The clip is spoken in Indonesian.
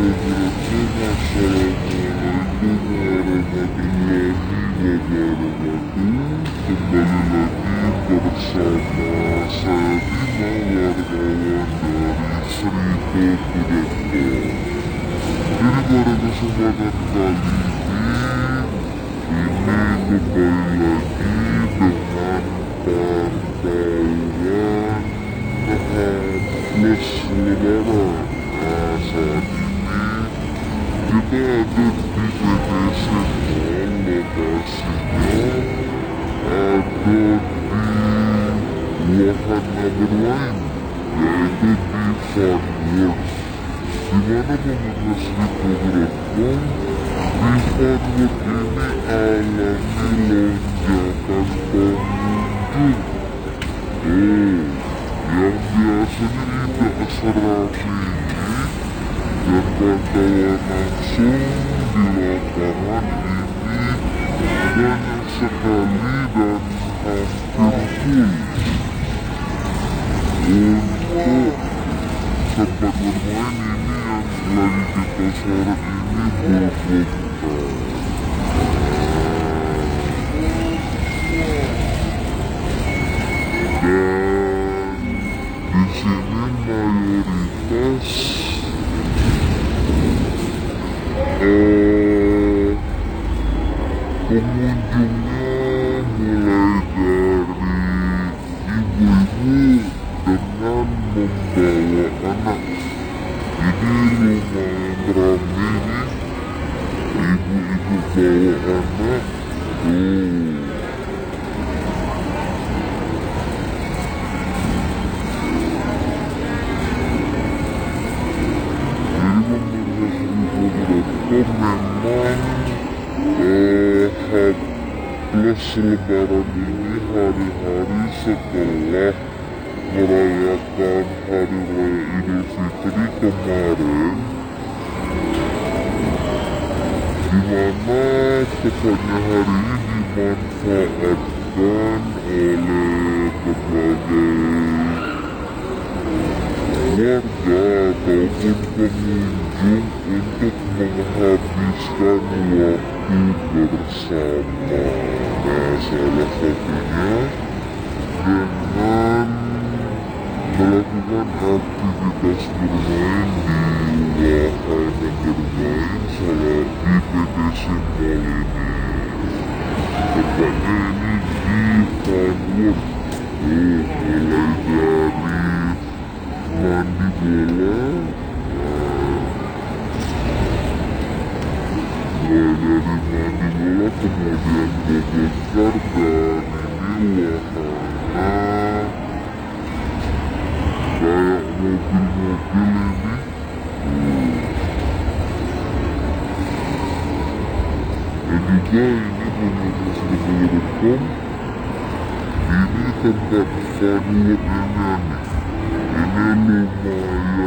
Assalamualaikum warahmatullahi wabarakatuh. Kembali lagi bersama saya Bima, wartawan dari Sri.com. Jadi pada kesempatan kali ini kembali lagi dengan pantauan plus lebaran. Nah, saat ini kita ada di PTC Mall, lokasinya ada di wahana bermain, yaitu di Funworld. Dimana pemirsa Sri.com, di Funworld ini alami lonjakan pengunjung yang biasanya tidak seramai dan pantauan langsung di lapangan ini banyak sekali dan hampir full. Untuk tempat bermain ini yang lagi kita sorot ini berbuka, dan di sini mayoritas pengunjungnya mulai dari ibu-ibu dengan membawa anak. Ini lumayan ramai nih, ibu-ibu bawa anak. Jadi memang plus lebaran ini hari-hari setelah merayakan hari raya Idul Fitri kemarin, dimana pokoknya hari ini dimanfaatkan oleh berbagai warga ataupun pengunjung untuk menghabiskan waktu bersama. Nah, salah satunya dengan melakukan aktivitas bermain di wahana bermain salah di PTC Mall ini. Tempatnya ini di Funworld. Mulai dari mandi bola, kemudian bobokar, dan ini wahana kayak mobil-mobil ini. Dan juga ini pemirsa Sri.com, ini tempat Funworld ini nih. Ini lumayan